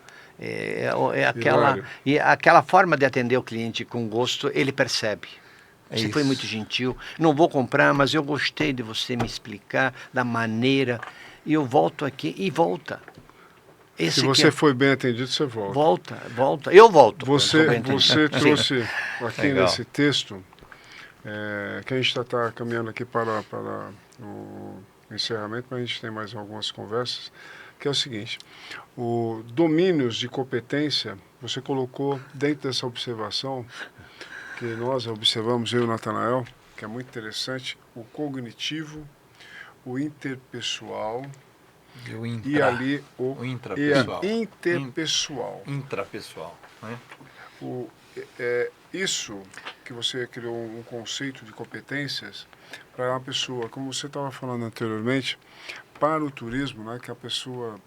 Aquela forma de atender o cliente com gosto, ele percebe. Você foi muito gentil, não vou comprar, mas eu gostei de você me explicar da maneira, e eu volto aqui e volta. Se você foi bem atendido, você volta. Volta, eu volto. Você trouxe aqui nesse texto, que a gente está caminhando aqui para o encerramento, mas a gente tem mais algumas conversas, que é o seguinte, o domínios de competência, você colocou dentro dessa observação, que nós observamos, eu e o Natanael, que é muito interessante, o cognitivo, o interpessoal e ali o intrapessoal. Intrapessoal. Né? Isso que você criou um conceito de competências para uma pessoa, como você estava falando anteriormente, para o turismo, né, que a pessoa,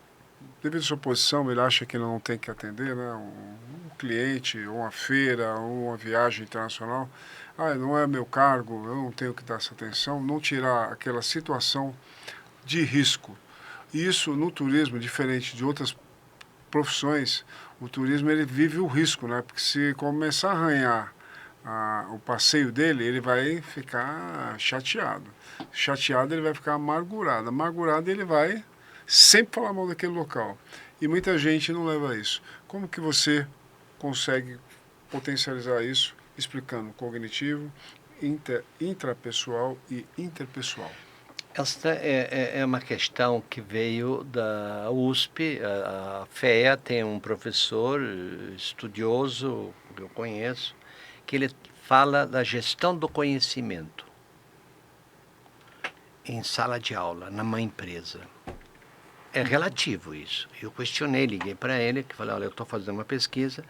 devido à sua posição, ele acha que ele não tem que atender, né, um cliente, ou uma feira, ou uma viagem internacional, não é meu cargo, eu não tenho que dar essa atenção, não tirar aquela situação de risco. Isso no turismo, diferente de outras profissões, o turismo ele vive o risco, né, porque se começar a arranhar o passeio dele, ele vai ficar chateado. Chateado, ele vai ficar amargurado. Amargurado, ele vai sempre falar mal daquele local. E muita gente não leva isso. Como que você consegue potencializar isso, explicando cognitivo, intrapessoal e interpessoal? Esta é uma questão que veio da USP. A FEA tem um professor estudioso, que eu conheço, que ele fala da gestão do conhecimento em sala de aula, numa empresa. É relativo isso. Eu questionei, liguei para ele, que falei, olha, eu estou fazendo uma pesquisa,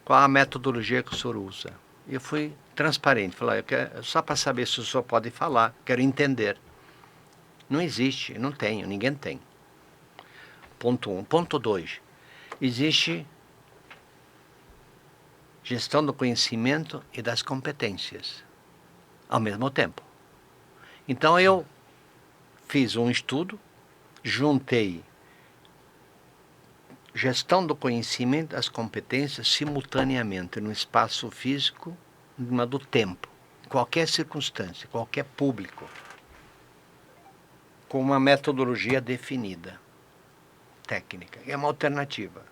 qual a metodologia que o senhor usa? E eu fui transparente, falei, só para saber se o senhor pode falar, quero entender. Não existe, não tenho, ninguém tem. Ponto 1. Ponto 2. Existe gestão do conhecimento e das competências ao mesmo tempo. Então eu fiz um estudo, juntei gestão do conhecimento e das competências simultaneamente no espaço físico, do tempo, qualquer circunstância, qualquer público, com uma metodologia definida, técnica. É uma alternativa.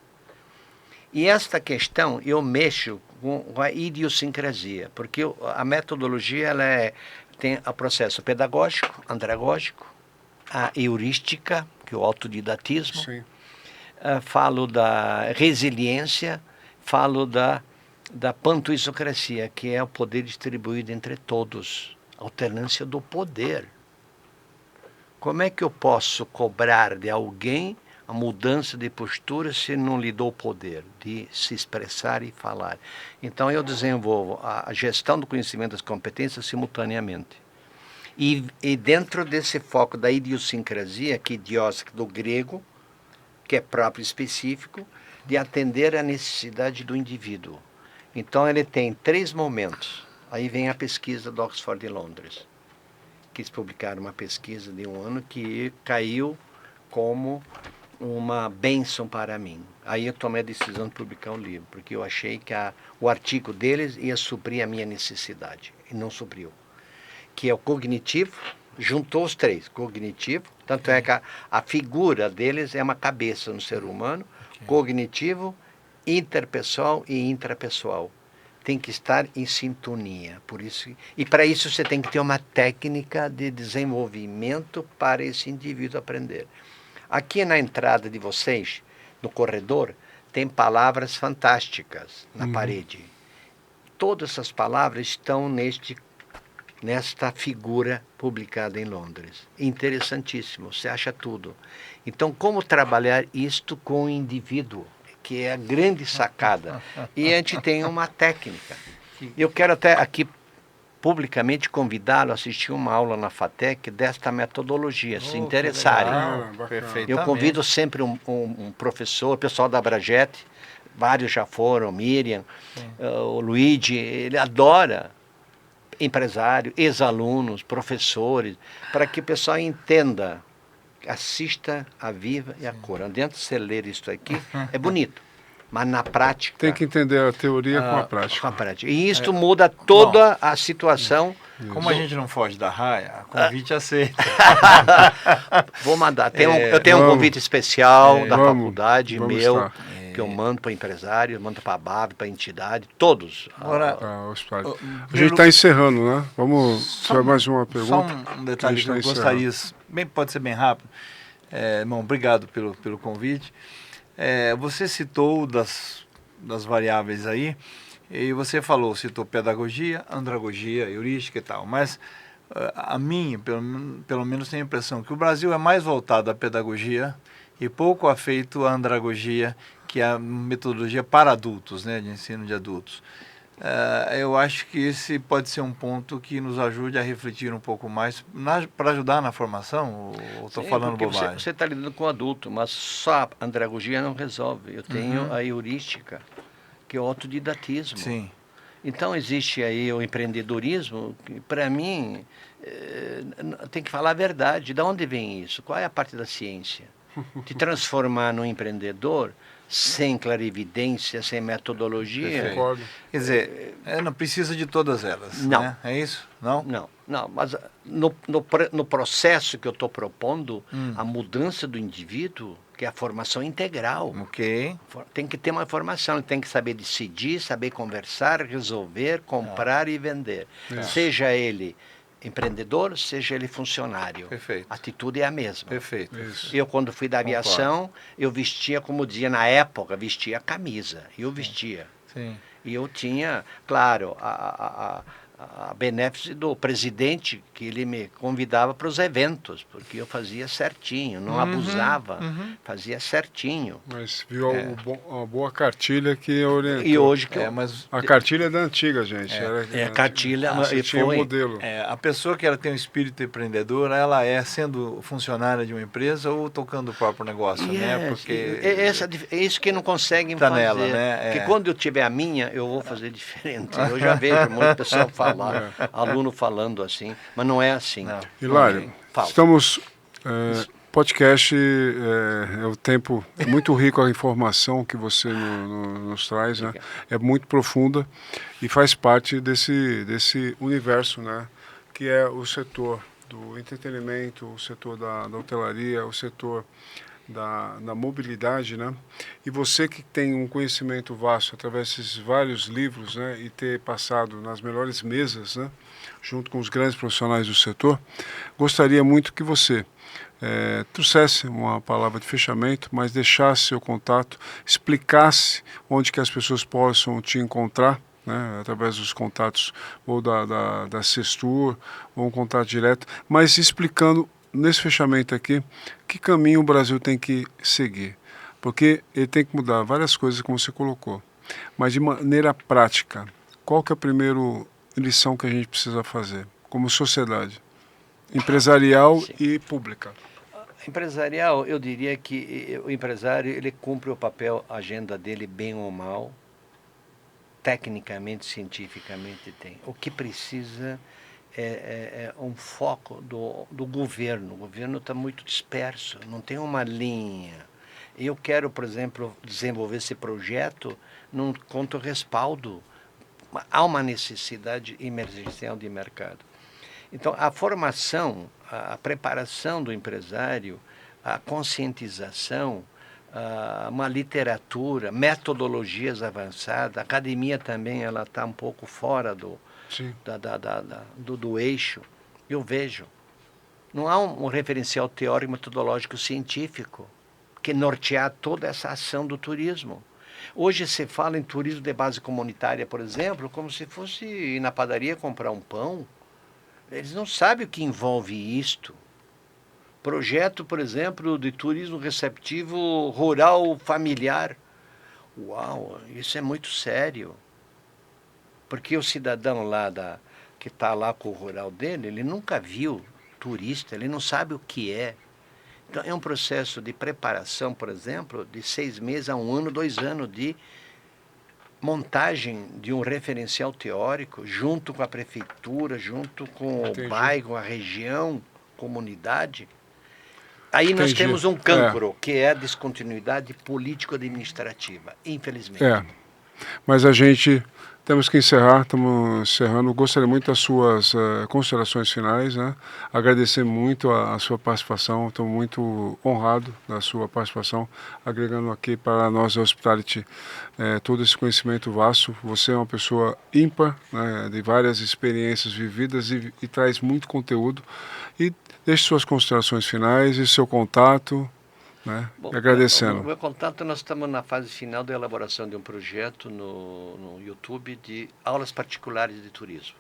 E esta questão eu mexo com a idiosincrasia, porque a metodologia ela tem o processo pedagógico, andragógico, a heurística, que é o autodidatismo, falo da resiliência, falo da pantuitocracia, que é o poder distribuído entre todos, alternância do poder. Como é que eu posso cobrar de alguém a mudança de postura se não lhe dou o poder de se expressar e falar? Então eu desenvolvo a gestão do conhecimento das competências simultaneamente. E dentro desse foco da idiosincrasia, que idios do grego, que é próprio e específico, de atender à necessidade do indivíduo. Então ele tem 3 momentos. Aí vem a pesquisa do Oxford e Londres, que eles publicaram uma pesquisa de 1 ano que caiu como uma bênção para mim. Aí eu tomei a decisão de publicar um livro, porque eu achei que o artigo deles ia suprir a minha necessidade, e não supriu. Que é o cognitivo, juntou os 3, cognitivo, tanto é que a figura deles é uma cabeça no ser humano, cognitivo, interpessoal e intrapessoal. Tem que estar em sintonia. Por isso, e para isso você tem que ter uma técnica de desenvolvimento para esse indivíduo aprender. Aqui na entrada de vocês, no corredor, tem palavras fantásticas na parede. Todas essas palavras estão nesta figura publicada em Londres. Interessantíssimo, você acha tudo. Então, como trabalhar isto com o indivíduo, que é a grande sacada. E a gente tem uma técnica. Eu quero até aqui publicamente convidá-lo a assistir uma aula na FATEC desta metodologia, se interessarem. Eu convido sempre um professor, pessoal da Abrajet, vários já foram, Miriam, o Luigi, ele adora empresário, ex-alunos, professores, para que o pessoal entenda, assista a Viva e a Cor. Dentro de você ler isso aqui, é bonito. Mas na prática... Tem que entender a teoria com a prática. Com a prática. E isto muda toda a situação. Como a gente não foge da raia, convite aceito. Vou mandar. Eu tenho um convite especial da faculdade, meu, que eu mando para empresário, mando para a BAV, para a entidade, todos. Agora, a gente está encerrando, né? Vamos fazer mais uma pergunta. Só um detalhe que eu gostaria, pode ser bem rápido. Irmão, obrigado pelo convite. Você citou das variáveis aí, e você citou pedagogia, andragogia, heurística e tal, mas a minha, pelo menos, tem a impressão que o Brasil é mais voltado à pedagogia e pouco afeito à andragogia, que é a metodologia para adultos, né, de ensino de adultos. Eu acho que esse pode ser um ponto que nos ajude a refletir um pouco mais para ajudar na formação, ou estou falando bobagem? Você está lidando com adulto, mas só a andragogia não resolve. Eu tenho a heurística, que é o autodidatismo. Sim. Então existe aí o empreendedorismo, que para mim tem que falar a verdade. De onde vem isso? Qual é a parte da ciência? Te transformar num empreendedor sem clarividência, sem metodologia. Quer dizer, não precisa de todas elas. Não. Né? É isso? Não? Não, mas no processo que eu estou propondo, a mudança do indivíduo, que é a formação integral. Ok. Tem que ter uma formação, ele tem que saber decidir, saber conversar, resolver, comprar e vender. Seja ele empreendedor, seja ele funcionário. Perfeito. A atitude é a mesma. Perfeito. Isso. Eu, quando fui da aviação, eu vestia, como dizia na época, vestia camisa. Eu vestia. Sim. E eu tinha, claro, a benefício do presidente, que ele me convidava para os eventos, porque eu fazia certinho, não abusava, fazia certinho. Mas viu uma boa cartilha que orientou. E hoje mas a cartilha é da antiga, gente. a cartilha tinha um modelo. A pessoa que ela tem um espírito empreendedor, ela sendo funcionária de uma empresa ou tocando o próprio negócio, né? Porque é isso que não conseguem tá fazer. Nela, né? Porque quando eu tiver a minha, eu vou fazer diferente. Eu já vejo muito pessoal falar, aluno falando assim, mas não é assim. Hilário, estamos... podcast é o tempo muito rico, a informação que você nos traz, né? É muito profunda e faz parte desse universo, né? Que é o setor do entretenimento, o setor da hotelaria, o setor da mobilidade, né? E você que tem um conhecimento vasto através desses vários livros, né? E ter passado nas melhores mesas, né? Junto com os grandes profissionais do setor, gostaria muito que você trouxesse uma palavra de fechamento, mas deixasse seu contato, explicasse onde que as pessoas possam te encontrar, né, através dos contatos ou da Sestur, ou um contato direto, mas explicando nesse fechamento aqui que caminho o Brasil tem que seguir, porque ele tem que mudar várias coisas como você colocou, mas de maneira prática, qual que é a primeira lição que a gente precisa fazer como sociedade? empresarial Sim. e pública. Empresarial, eu diria que o empresário ele cumpre o papel, a agenda dele, bem ou mal, tecnicamente, cientificamente tem. O que precisa é um foco do governo. O governo está muito disperso, não tem uma linha. Eu quero, por exemplo, desenvolver esse projeto contra o respaldo. Há uma necessidade emergencial de mercado. Então, a formação, a preparação do empresário, a conscientização, uma literatura, metodologias avançadas, a academia também ela está um pouco fora do eixo. Eu vejo. Não há um referencial teórico, metodológico, científico que nortear toda essa ação do turismo. Hoje se fala em turismo de base comunitária, por exemplo, como se fosse ir na padaria comprar um pão. Eles não sabem o que envolve isto. Projeto, por exemplo, de turismo receptivo rural familiar. Uau, isso é muito sério. Porque o cidadão lá que está lá com o rural dele, ele nunca viu turista, ele não sabe o que é. Então, é um processo de preparação, por exemplo, de 6 meses a 1 ano, 2 anos de montagem de um referencial teórico junto com a prefeitura, junto com o bairro, a região, comunidade. Aí nós temos um cancro, que é a descontinuidade político-administrativa, infelizmente. Mas a gente... Temos que encerrar, estamos encerrando. Gostaria muito das suas considerações finais, né? Agradecer muito a sua participação, estou muito honrado da sua participação, agregando aqui para nós da Hospitality todo esse conhecimento vasto. Você é uma pessoa ímpar, né, de várias experiências vividas e traz muito conteúdo. E deixe suas considerações finais e seu contato. Né? Bom, agradecendo. O meu contato, nós estamos na fase final da elaboração de um projeto no YouTube de aulas particulares de turismo.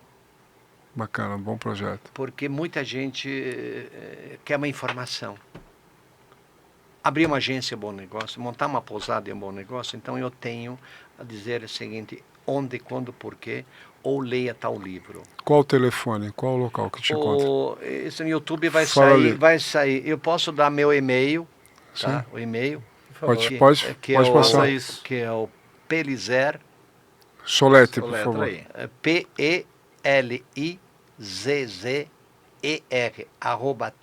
Bacana, bom projeto. Porque muita gente quer uma informação. Abrir uma agência é um bom negócio, montar uma pousada é um bom negócio, então eu tenho a dizer o seguinte: onde, quando, porquê, ou leia tal livro. Qual o telefone, qual o local que te encontra? Esse no YouTube vai sair. Eu posso dar meu e-mail. Tá? O e-mail. Pode passar. Que é o Pelizer. Solete, por favor. PELIZZER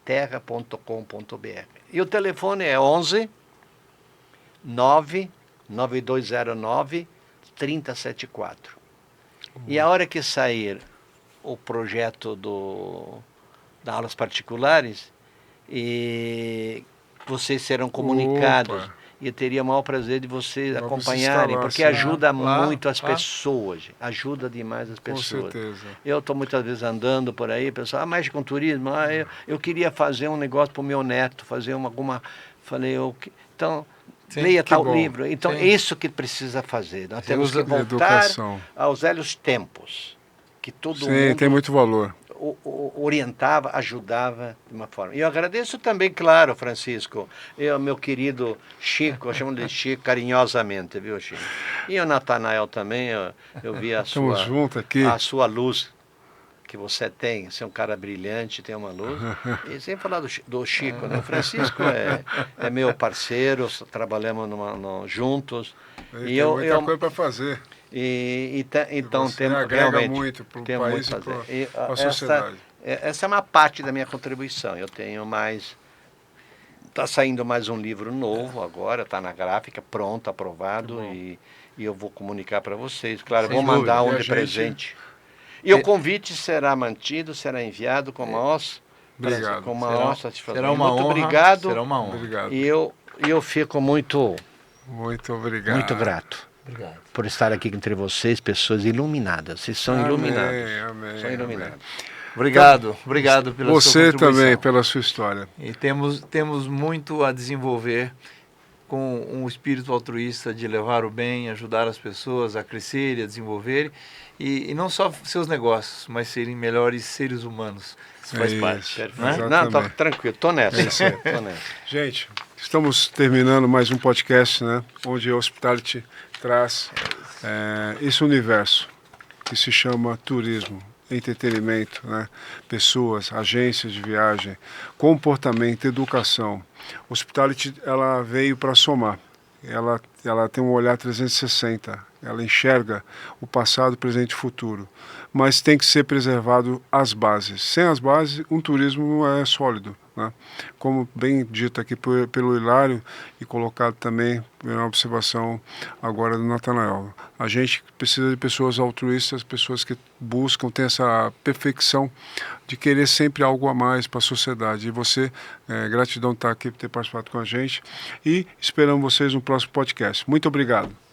@terra.com.br. E o telefone é 11 99209 3074. E a hora que sair o projeto das aulas particulares, vocês serão comunicados. E eu teria o maior prazer de vocês acompanharem, porque ajuda muito as pessoas, ajuda demais as pessoas. Com certeza. Eu estou muitas vezes andando por aí, pessoal, mexe com turismo, eu queria fazer um negócio para o meu neto, fazer falei, então, leia tal livro. Então, é isso que precisa fazer. Nós temos que voltar aos velhos tempos, que todo mundo... tem muito valor. Orientava, ajudava de uma forma. E eu agradeço também, claro, Francisco, meu querido Chico, eu chamo de Chico carinhosamente, viu, Chico? E o Natanael também, eu vi a sua luz que você tem, você é um cara brilhante, tem uma luz. E sem falar do Chico, né? O Francisco é meu parceiro, trabalhamos juntos. E tem muita coisa para fazer. Então temos realmente muito para o país e para a sociedade. Essa é uma parte da minha contribuição. Eu tenho mais... Está saindo mais um livro novo agora, está na gráfica, pronto, aprovado, e eu vou comunicar para vocês. Claro, vou mandar um de presente. E o convite será mantido, será enviado com maior satisfação. Será uma honra. Obrigado. Será uma honra. Obrigado. E eu fico muito obrigado. Muito grato. Obrigado. Por estar aqui entre vocês, pessoas iluminadas. Vocês são iluminados. Amém. São iluminados. Obrigado pela sua Você contribuição. também, pela sua história. E temos muito a desenvolver com um espírito altruísta de levar o bem, ajudar as pessoas a crescerem, a desenvolverem, e não só seus negócios, mas serem melhores seres humanos. Isso faz parte. Não, tô tranquilo, tô nessa. Gente, estamos terminando mais um podcast, né, onde a Hospitality traz esse universo que se chama turismo. entretenimento, né? Pessoas, agências de viagem, comportamento, educação. Hospitality, ela veio para somar. Ela tem um olhar 360, ela enxerga o passado, presente e futuro, mas tem que ser preservado as bases. Sem as bases, um turismo não é sólido, né? Como bem dito aqui pelo Hilário e colocado também na observação agora do Natanael. A gente precisa de pessoas altruístas, pessoas que buscam ter essa perfeição de querer sempre algo a mais para a sociedade. E você, gratidão estar aqui por ter participado com a gente e esperamos vocês no próximo podcast. Muito obrigado.